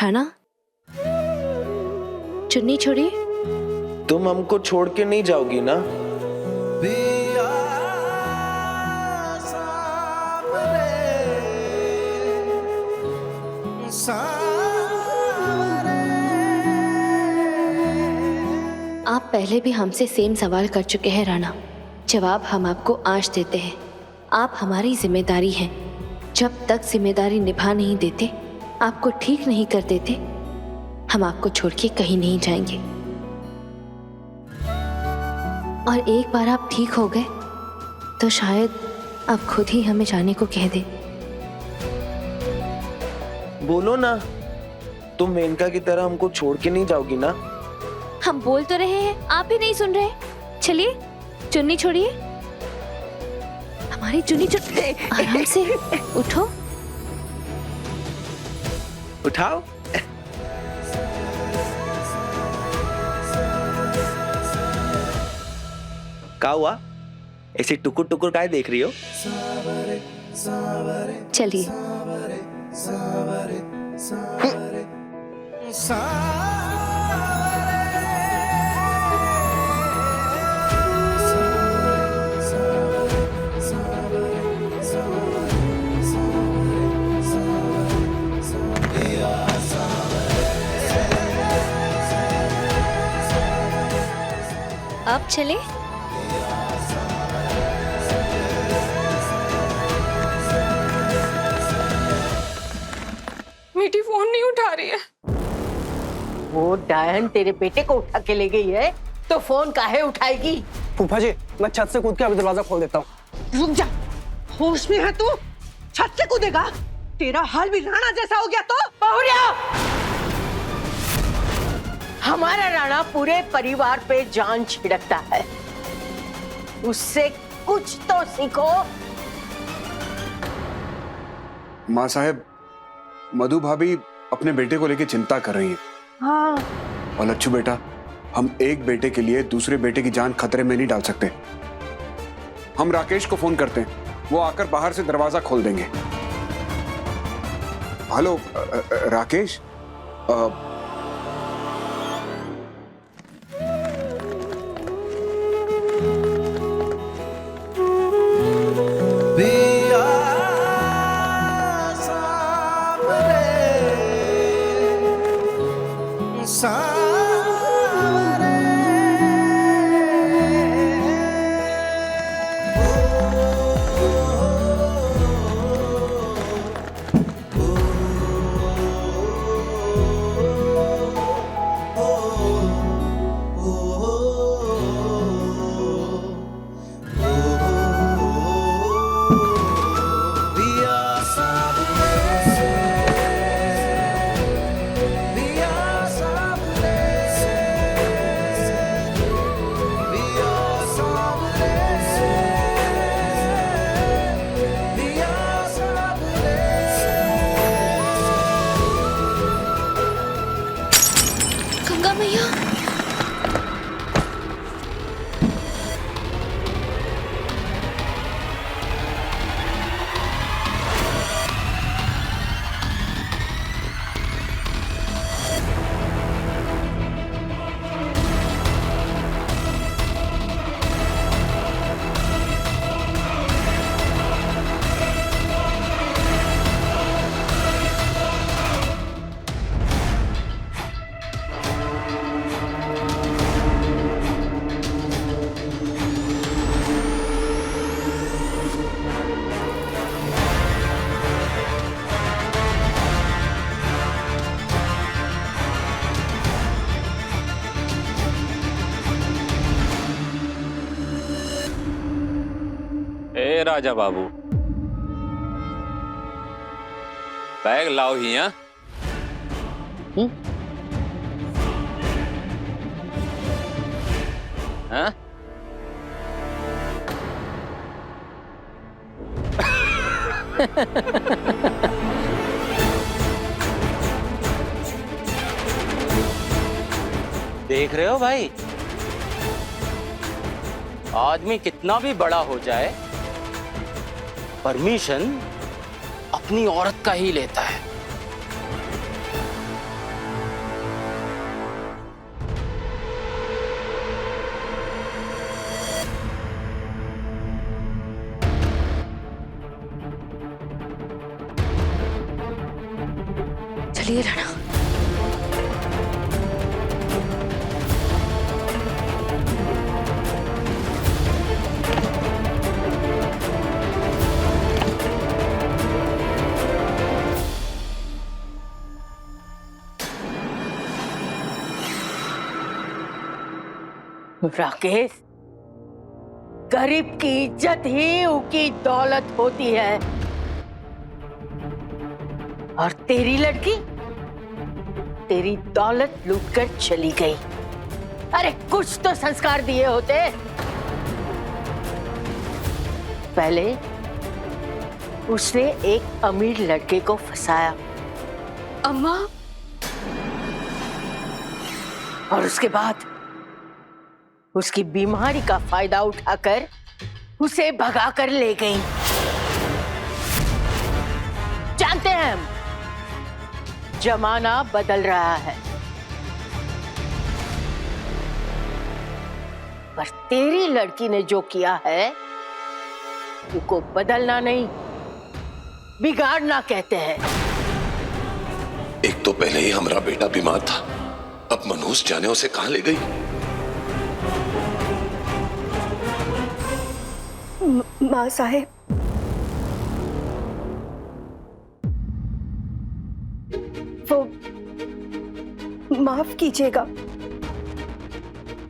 राणा, चुन्नी छोड़िए। तुम हमको छोड़ के नहीं जाओगी ना? आप पहले भी हमसे सेम सवाल कर चुके हैं राणा। जवाब हम आपको आज देते हैं। आप हमारी जिम्मेदारी हैं। जब तक जिम्मेदारी निभा नहीं देते, आपको ठीक नहीं कर देते, हम आपको छोड़ के कहीं नहीं जाएंगे। और एक बार आप ठीक हो गए तो शायद आप खुद ही हमें जाने को कह दे। बोलो ना, तुम मेनका की तरह हमको छोड़ के नहीं जाओगी ना? हम बोल तो रहे हैं, आप ही नहीं सुन रहे। चलिए, चुन्नी छोड़िए। हमारी चुन्नी छोड़िए। आराम से उठो। उठाओ। क्या हुआ? ऐसे टुकुर टुकुर काहे देख रही हो? चलिए। अब चले। मीठी फोन नहीं उठा रही है। वो डायन तेरे बेटे को उठा के ले गई है तो फोन काहे उठाएगी? फूफा जी, मैं छत से कूद के अभी दरवाजा खोल देता हूँ। रुक जा, होश में है तू? छत से कूदेगा? तेरा हाल भी राणा जैसा हो गया तो? बहुरिया! हमारा राणा पूरे परिवार पे जान छिड़कता है, उससे कुछ तो सीखो। माँ साहब, मधु भाभी अपने बेटे को लेकर चिंता कर रही हैं। हाँ। और लच्छू बेटा, हम एक बेटे के लिए दूसरे बेटे की जान खतरे में नहीं डाल सकते। हम राकेश को फोन करते हैं, वो आकर बाहर से दरवाजा खोल देंगे। हेलो राकेश, गंगा मैया। ए राजा बाबू, बैग लाओ ही। हाँ? देख रहे हो भाई, आदमी कितना भी बड़ा हो जाए, परमिशन अपनी औरत का ही लेता है। चलिए राणा। राकेश, गरीब की इज्जत ही उसकी दौलत होती है, और तेरी लड़की तेरी दौलत लूटकर चली गई। अरे कुछ तो संस्कार दिए होते। पहले उसने एक अमीर लड़के को फंसाया, अम्मा, और उसके बाद उसकी बीमारी का फायदा उठाकर उसे भगा कर ले गई। जानते हैं हम, जमाना बदल रहा है, पर तेरी लड़की ने जो किया है उसको बदलना नहीं, बिगाड़ना कहते हैं। एक तो पहले ही हमारा बेटा बीमार था, अब मनहूस जाने उसे कहां ले गई। माँ साहेब, वो माफ कीजिएगा,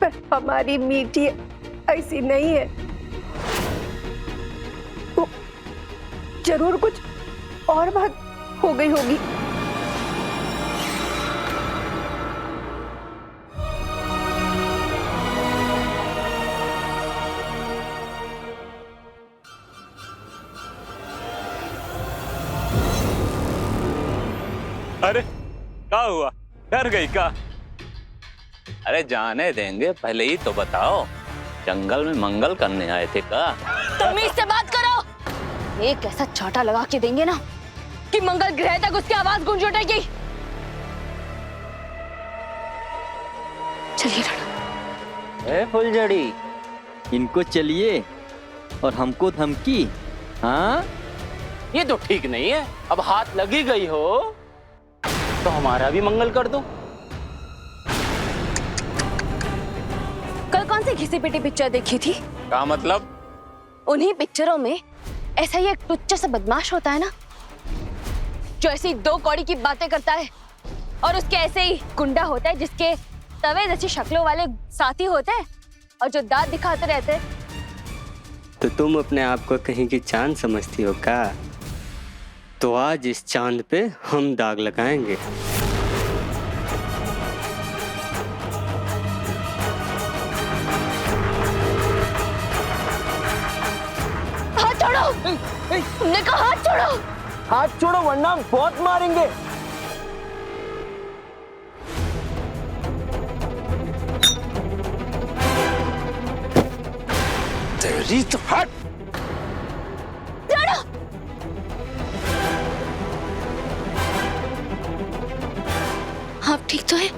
पर हमारी मीठी ऐसी नहीं है। वो जरूर कुछ और बात हो गई होगी। अरे क्या हुआ, डर गई क्या? अरे जाने देंगे, पहले ही तो बताओ, जंगल में मंगल करने आए थे क्या? तमीज से बात करो। एक ऐसा चाटा लगा के देंगे ना कि मंगल ग्रह तक उसकी आवाज गूंज उठेगी। चलिए राणा। ए फुलझड़ी, इनको चलिए और हमको धमकी। हाँ, ये तो ठीक नहीं है। अब हाथ लगी गई हो तो हमारा भी मंगल कर दो। कल कौन सी घिसी पिटी पिक्चर देखी थी? क्या मतलब? उन्हीं पिक्चरों में ऐसा ही एक टुच्चा सा बदमाश होता है ना, जो ऐसी दो कौड़ी की बातें करता है, और उसके ऐसे ही गुंडा होता है जिसके तवे जैसी शक्लों वाले साथी होते हैं और जो दांत दिखाते रहते हैं। तो तुम अपने आप को कहीं की चांद समझती हो क्या? तो आज इस चांद पे हम दाग लगाएंगे। हाथ छोड़ो, हमने कहा हाथ छोड़ो। हाथ छोड़ो वरना हम बहुत मारेंगे। तेरी तो हट। आप ठीक तो है?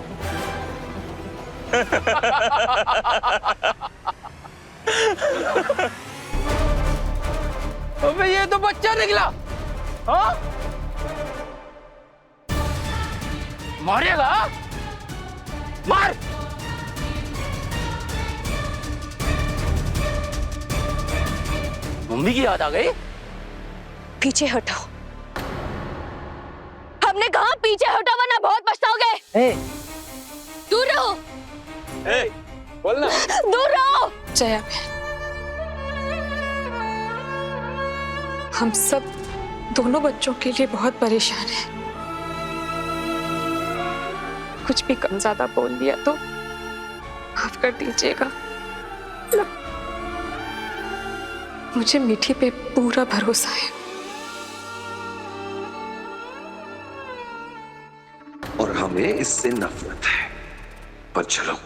अबे ये तो बच्चा निकला। हाँ? मारेगा? मार। मम्मी की याद आ गई? पीछे हटो। हमने कहा पीछे हटो वरना बहुत पछताओगे। दूर रहो। बोलना। दूर रहो। जया, हम सब दोनों बच्चों के लिए बहुत परेशान हैं। कुछ भी कम ज्यादा बोल दिया तो माफ कर दीजिएगा। मुझे मीठी पे पूरा भरोसा है। और हमें इससे नफरत है, पर चलो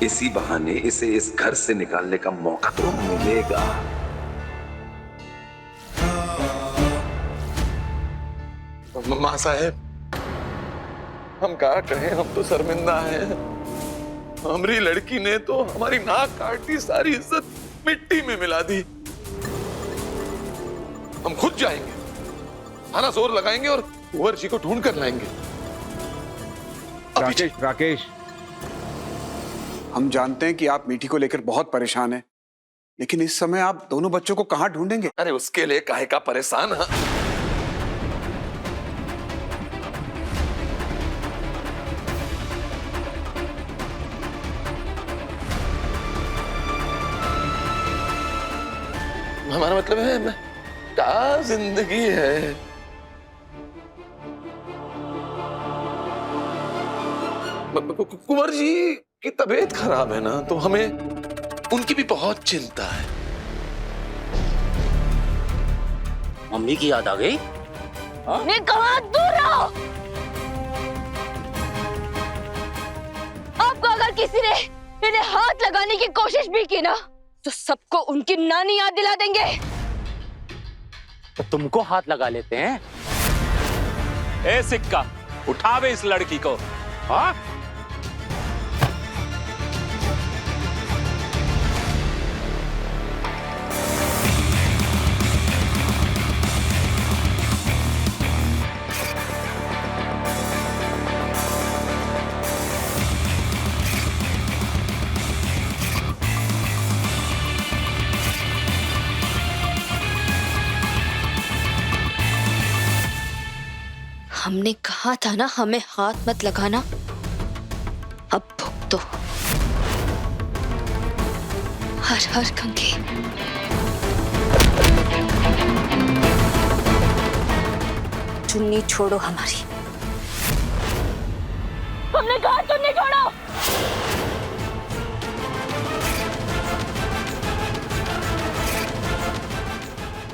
इसी बहाने इसे इस घर से निकालने का मौका तो मिलेगा। माँ साहेब, हम क्या कहें, हम तो शर्मिंदा हैं। हमारी लड़की ने तो हमारी नाक काट दी, सारी इज्जत मिट्टी में मिला दी। हम खुद जाएंगे, थाना जोर लगाएंगे और कुंवर जी को ढूंढ कर लाएंगे। राकेश, राकेश, हम जानते हैं कि आप मीठी को लेकर बहुत परेशान हैं, लेकिन इस समय आप दोनों बच्चों को कहां ढूंढेंगे? अरे उसके लिए काहे का परेशान है? हमारा मतलब है क्या जिंदगी है। कुंवर जी की तबीयत खराब है ना, तो हमें उनकी भी बहुत चिंता है। मम्मी की याद आ गई? मैं कहा दूर रहो। आपको अगर किसी ने इन्हें हाथ लगाने की कोशिश भी की ना, तो सबको उनकी नानी याद दिला देंगे। तो तुमको हाथ लगा लेते हैं। ए सिक्का, उठावे इस लड़की को। हाँ? हमने कहा था ना हमें हाथ मत लगाना। अब भुगतो। हर हर गंगे। चुन्नी छोड़ो हमारी। हमने कहा चुन्नी छोड़ो।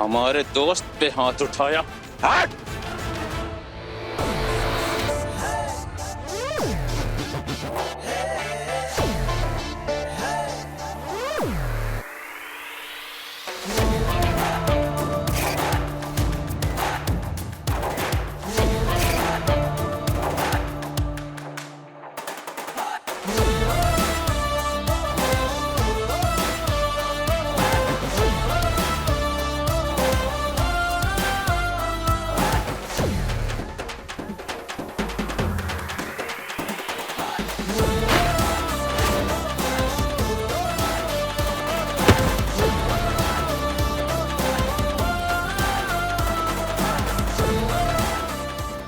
हमारे दोस्त पे हाथ उठाया। हट!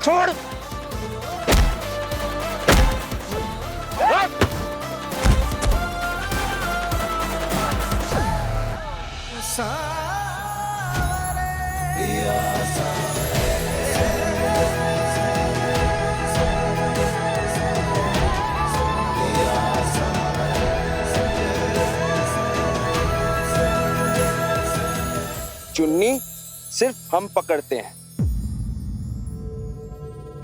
छोड़। चुन्नी सिर्फ हम पकड़ते हैं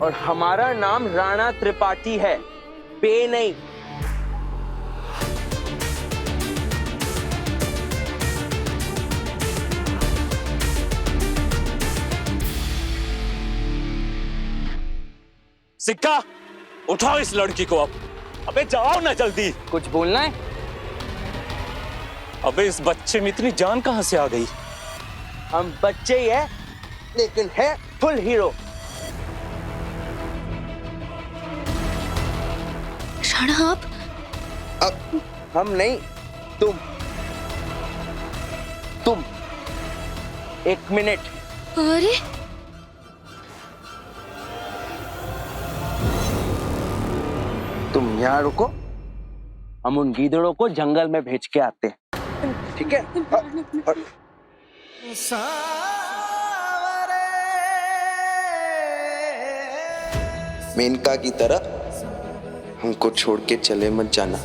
और हमारा नाम राणा त्रिपाठी है, बे नहीं। सिक्का, उठाओ इस लड़की को अब। अबे जाओ ना जल्दी। कुछ बोलना है? अबे इस बच्चे में इतनी जान कहां से आ गई? हम बच्चे ही है, लेकिन है फुल हीरो। राणा आप? अब हम नहीं, तुम 1 मिनट। अरे तुम यहाँ रुको, हम उन गीदड़ों को जंगल में भेज के आते हैं, ठीक है? मेनका की तरह हमको छोड़ के चले मत जाना।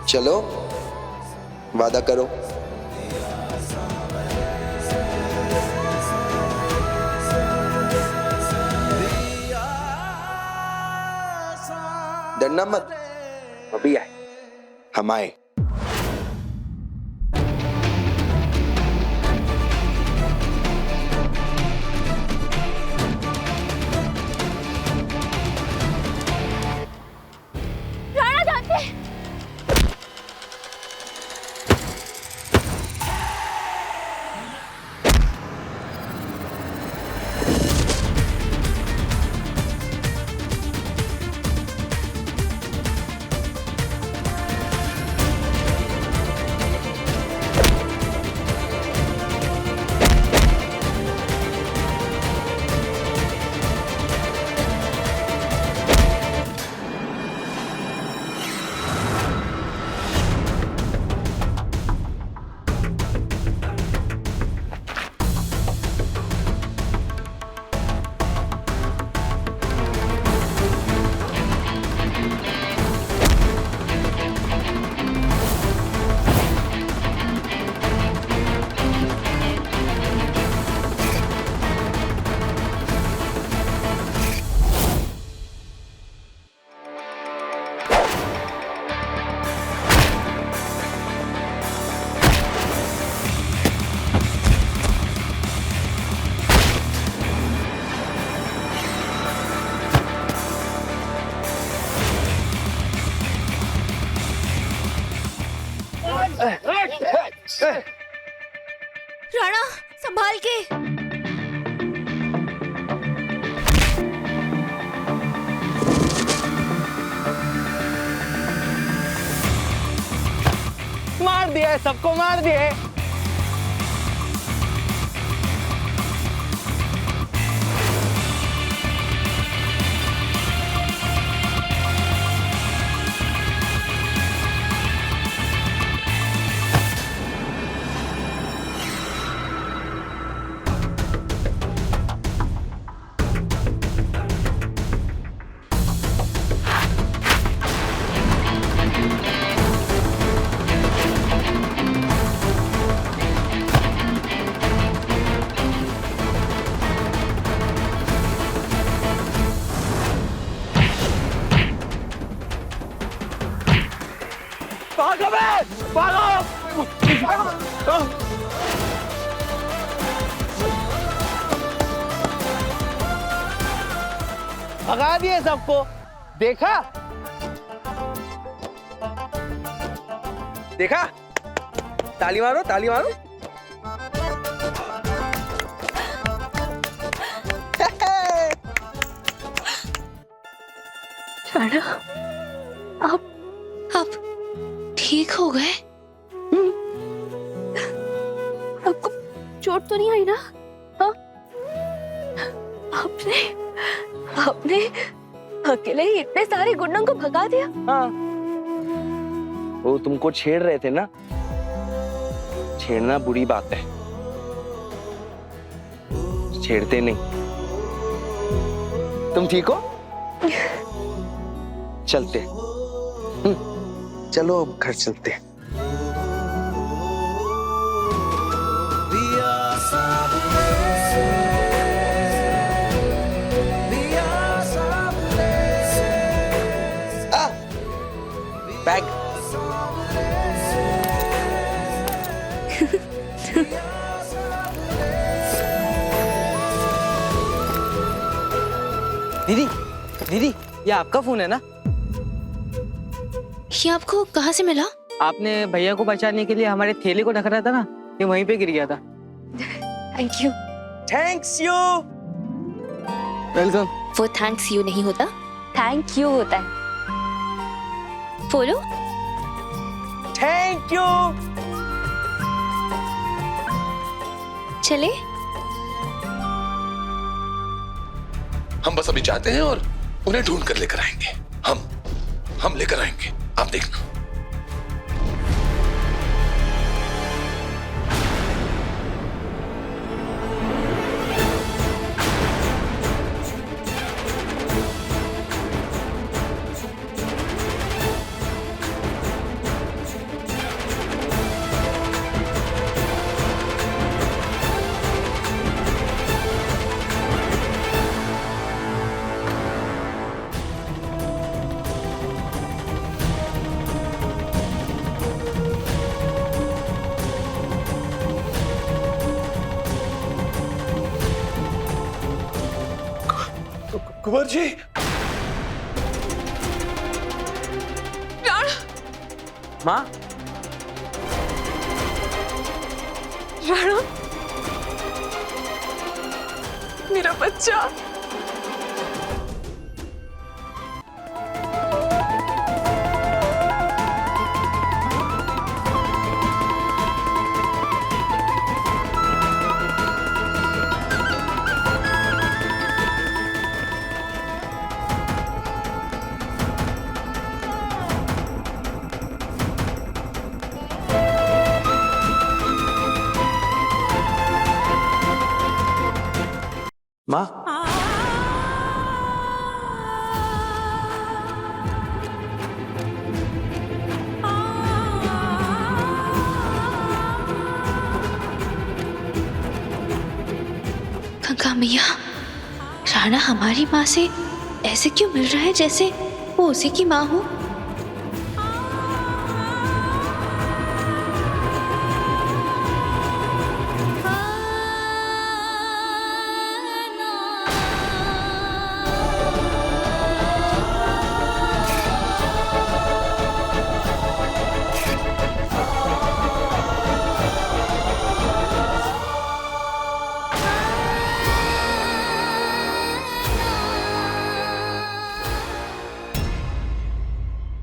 चलो, वादा करो। डरना मत, अभी आए। हम आए। दिए, सबको मार दिए। भागो बे, भागो। भगा दिए सबको। देखा देखा, ताली मारो, ताली मारो। राणा, आप ठीक हो गए? आपको चोट तो नहीं आई ना? हाँ? आपने अकेले ही इतने सारे गुंडों को भगा दिया? हाँ, वो तुमको छेड़ रहे थे ना, छेड़ना बुरी बात है, छेड़ते नहीं। तुम ठीक हो? चलते, चलो अब घर चलते। बैग दीदी, दीदी ये आपका फोन है ना? ये आपको कहाँ से मिला? आपने भैया को बचाने के लिए हमारे थैले को ढक रहा था ना, ये वहीं पे गिर गया था। Thank you. Thanks you. Welcome. वो थैंक्स यू नहीं होता, थैंक यू होता है। बोलो। Thank you. चले? हम बस अभी जाते हैं और उन्हें ढूंढ कर लेकर आएंगे। हम लेकर आएंगे, आप देखना। कुंवर जी, माँ, राणा, मेरा बच्चा। माँ, गंगा मैया, राणा हमारी माँ से ऐसे क्यों मिल रहा है जैसे वो उसी की माँ हो?